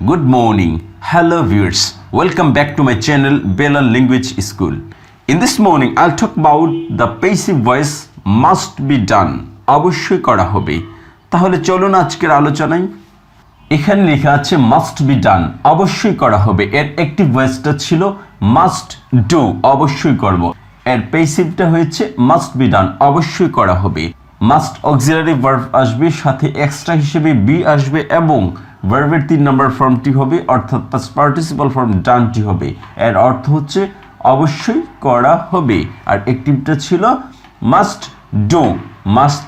Good morning. Hello viewers. Welcome back to my channel Balal Language School. In this morning I'll talk about the passive voice must be done. অবশ্যই করা হবে। তাহলে চলুন আজকের আলোচনায়। এখানে লেখা আছে must be done, অবশ্যই করা হবে। এর অ্যাক্টিভ ভয়েসটা ছিল must do, অবশ্যই করব। এর প্যাসিভটা হয়েছে must be done, অবশ্যই করা হবে। must অক্সিলারি ভার্ব আসবে, সাথে এক্সট্রা হিসেবে বি আসবে এবং ভার্বের 3 নম্বর ফর্মটি হবে অর্থাৎ পাস্ট পার্টিসিপাল ফর্ম ডানটি হবে। এর অর্থ হচ্ছে অবশ্যই করা হবে। আর অ্যাক্টিভটা ছিল মাস্ট ডু, মাস্ট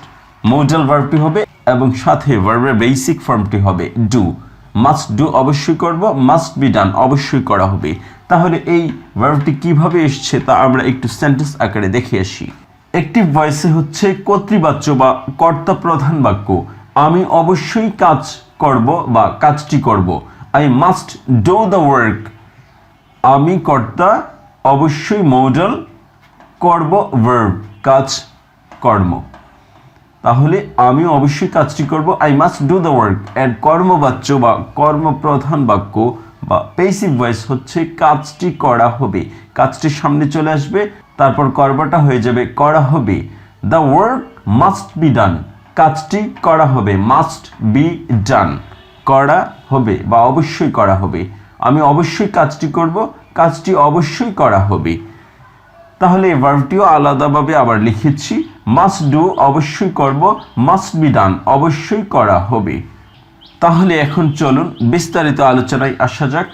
মোডাল ভার্বটি হবে এবং সাথে ভার্বের বেসিক ফর্মটি হবে ডু। মাস্ট ডু অবশ্যই করব, মাস্ট বি ডান অবশ্যই করা হবে। তাহলে এই ভার্বটি কিভাবে এসছে তা আমরা একটু সেন্টেন্স আকারে দেখে আসি। অ্যাক্টিভ ভয়েসে হচ্ছে কর্তৃবাচ্য বা কর্তা প্রধান বাক্য। আমি অবশ্যই কাজ করব বা কাজটি করব। I must do the work. আমি কর্তা, অবশ্যই মডাল, করব ভার্ব কাজ কর্ম। তাহলে আমি অবশ্যই কাজটি করব, I must do the work. এর কর্মবাচ্য বা কর্মপ্রধান বাক্য বা প্যাসিভ ভয়েস হচ্ছে কাজটি করা হবে। কাজটির সামনে চলে আসবে, তারপর করবাটা হয়ে যাবে করা হবে। The work must be done, কাজটি করা হবে। মাস্ট বি ডান, করা হবে বা অবশ্যই করা হবে। আমি অবশ্যই কাজটি করব, কাজটি অবশ্যই করা হবে। তাহলে এই ভার্বটিও আলাদাভাবে আবার লিখেছি, মাস্ট ডু অবশ্যই করব, মাস্ট বি ডান অবশ্যই করা হবে। তাহলে এখন চলুন বিস্তারিত আলোচনায় আসা যাক।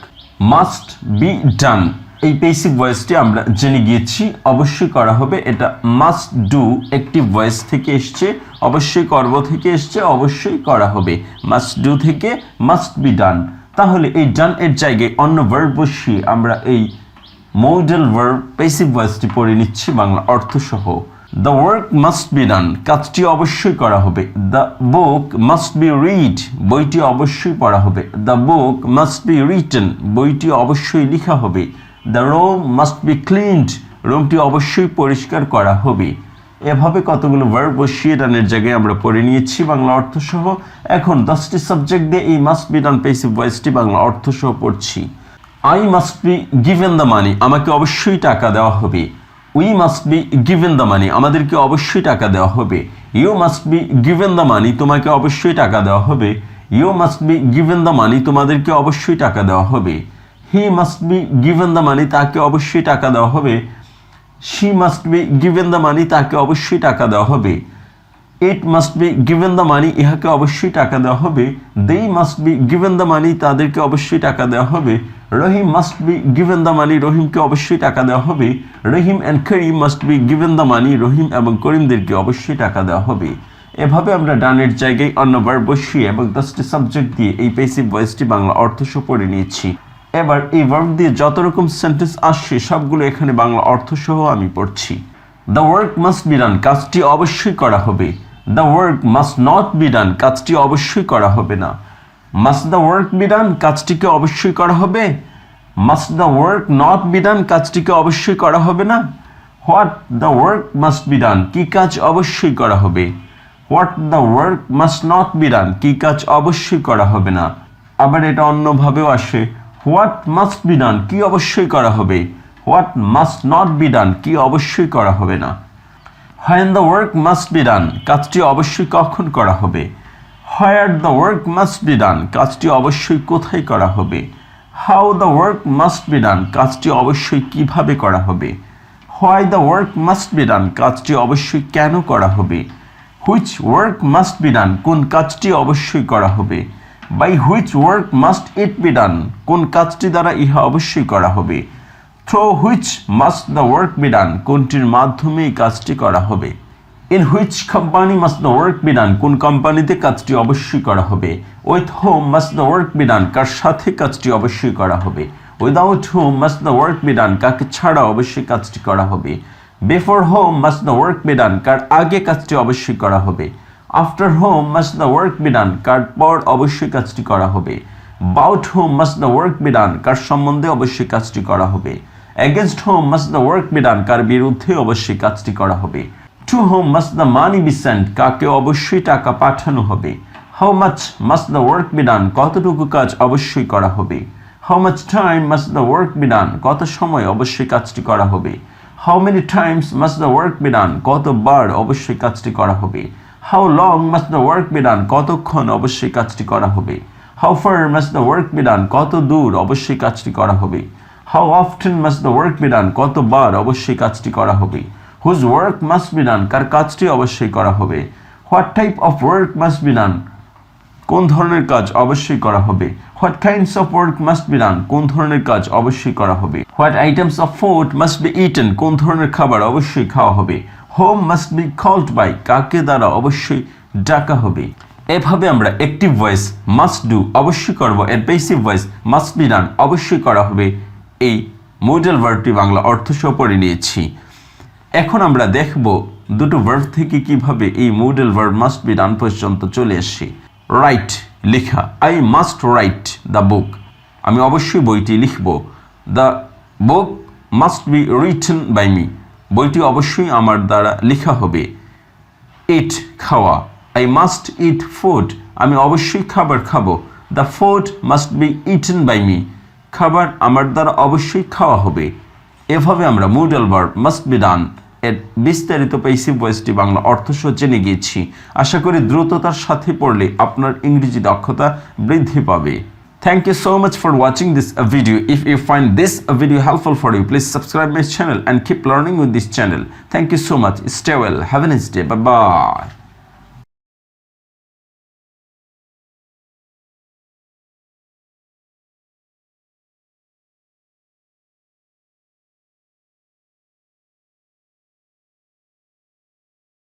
মাস্ট বি ডান এই বেসিক ভয়েসটি আমরা জেনে গিয়েছি, অবশ্যই করা হবে। এটা মাস্ট ডু অ্যাক্টিভ ভয়েস থেকে এসছে, অবশ্যই করব থেকে এসছে, অবশ্যই করা হবে। মাস্ট ডু থেকে মাস্ট বি ডান। তাহলে এই ডান এর জায়গায় অন্য ভার্ব বসিয়ে আমরা এই মডাল ভার্ব প্যাসিভ ভয়েসটি পড়ে নিচ্ছি বাংলা অর্থ সহ। The work must be done, কাজটি অবশ্যই করা হবে। The book must B read, বইটি অবশ্যই পড়া হবে। The book must be written, বইটি অবশ্যই লেখা হবে। The room must be cleaned, রুমটি অবশ্যই পরিষ্কার করা হবে। এভাবে কতগুলো ভার্ব বসিয়ে ডানের জায়গায় আমরা পড়ে নিয়েছি বাংলা অর্থ সহ। এখন 10টি সাবজেক্ট দিয়ে এই মাস্ট বি ডান প্যাসিভ ভয়েসটি বাংলা অর্থ সহ পড়ছি। I must be given the money, আমাকে অবশ্যই টাকা দেওয়া হবে। We must be given the money, আমাদেরকে অবশ্যই টাকা দেওয়া হবে। You must be given the money, তোমাকে অবশ্যই টাকা দেওয়া হবে। You must be given the money, তোমাদেরকে অবশ্যই টাকা দেওয়া হবে। He must be given the money, তাকে অবশ্যই টাকা দেওয়া হবে। She must be given the money, তাকে অবশ্যই টাকা দেওয়া হবে। It must be given the money, ইহাকে অবশ্যই টাকা দেওয়া হবে। They must be given the money, তাদেরকে অবশ্যই টাকা দেওয়া হবে। Rahim must be given the money, রহিমকে অবশ্যই টাকা দেওয়া হবে। Rahim and Karim must be given the money, Rahim এবং করিমদেরকে অবশ্যই টাকা দেওয়া হবে। এভাবে আমরা ডানের জায়গায় অন্য ভার্ব বসিয়ে এবং 10টি সাবজেক্ট দিয়ে এই প্যাসিভ ভয়েসটি বাংলা অর্থ সহ পড়ে নিয়েছি। এবার এই ভার্ব দিয়ে যত রকম সেন্টেন্স আসছে সবগুলো এখানে বাংলা অর্থ সহ আমি পড়ছি। The work must be done, কাজটি অবশ্যই করা হবে। The work must not be done, কাজটি অবশ্যই করা হবে না। মাস্ট দ্য ওয়ার্ক বি ডান, কাজটিকে অবশ্যই করা হবে। Must the work not be ডান, কাজটিকে অবশ্যই করা হবে না। What the work must be done, কি কাজ অবশ্যই করা হবে। What the work must not be done, কি কাজ অবশ্যই করা হবে না। আবার এটা অন্যভাবেও আসে, হোয়াট মাস্ট বি ডান, কি অবশ্যই করা হবে। What must not be done, কি অবশ্যই করা হবে না। When the work must be done, কাজটি অবশ্যই কখন করা হবে। Where the work must be done, কাজটি অবশ্যই কোথায় করা হবে। How the work must be done, কাজটি অবশ্যই কিভাবে করা হবে। Why the work must be done, কাজটি অবশ্যই কেন করা হবে। Which work must be done, কোন কাজটি অবশ্যই করা হবে। By which work must it be done, কোন কাজটি দ্বারা ইহা অবশ্যই করা হবে। Through which must the work be done, কোনটির মাধ্যমে এই কাজটি করা হবে। In which company must the work be done, কোন কোম্পানিতে কাজটি অবশ্যই করা হবে। With whom must the work be done, কার সাথে কাজটি অবশ্যই করা হবে। Without whom must the work be done, কাকে ছাড়া অবশ্যই কাজটি করা হবে। Before whom must the work be done, কার আগে কাজটি অবশ্যই করা হবে। After whom must the work be done, কার পর অবশ্যই কাজটি করা হবে। About whom must the work be done, কার সম্বন্ধে অবশ্যই কাজটি করা হবে। Against whom must the work be done, কার বিরুদ্ধে অবশ্যই কাজটি করা হবে। To whom must the money be sent, কাকে অবশ্যই টাকা পাঠানো হবে। How much must the work be done? কতটুকু কাজ অবশ্যই করা হবে। How much time must the work be done? কত সময় অবশ্যই কাজটি করা হবে। How many times must the work be done? কতবার অবশ্যই কাজটি করা হবে। How long must the work be done? কতক্ষণ অবশ্যই কাজটি করা হবে। How far must the work be done? কত দূর অবশ্যই কাজটি করা হবে। How often must the work be done? কতবার অবশ্যই কাজটি করা হবে। Whose work must be done? কার কাজটি অবশ্যই করা হবে। What type of work must be done? কোন ধরনের কাজ অবশ্যই করা হবে। What kinds of work must be done? কোন ধরনের কাজ অবশ্যই করা হবে। What items of food must be eaten? কোন ধরনের খাবার অবশ্যই খাওয়া হবে। Whom must be called by? কাকে দ্বারা অবশ্যই ডাকা হবে। এভাবে আমরা অ্যাক্টিভ ভয়েস মাস্ট ডু অবশ্যই করব, এর প্যাসিভ ভয়েস মাস্ট বি ডান অবশ্যই করা হবে, এই মডাল ভার্বটি বাংলা অর্থ সহ পড়ে নিয়েছি। এখন আমরা দেখব দুটো ভার্ব থেকে কিভাবে এই modal verb must be done পর্যন্ত চলে আসি। রাইট, লেখা। I must write the book, আমি অবশ্যই বইটি লিখব। The book must be written by me, বইটি অবশ্যই আমার দ্বারা লেখা হবে। ইট, খাওয়া। আই মাস্ট ইট ফুড, আমি অবশ্যই খাবার খাবো। The food must be eaten by me, খাবার আমার দ্বারা অবশ্যই খাওয়া হবে। এভাবে আমরা modal verb must be done এর বিস্তারিত প্যাসিভ ভয়েসটি বাংলা অর্থ সহ জেনে গিয়েছি। আশা করি দ্রুততার সাথে পড়লে আপনার ইংরেজি দক্ষতা বৃদ্ধি পাবে। Thank you so much for watching this video. If you find this video helpful for you, please subscribe my channel and keep learning with this channel. Thank you so much. Stay well. Have a nice day. Bye bye.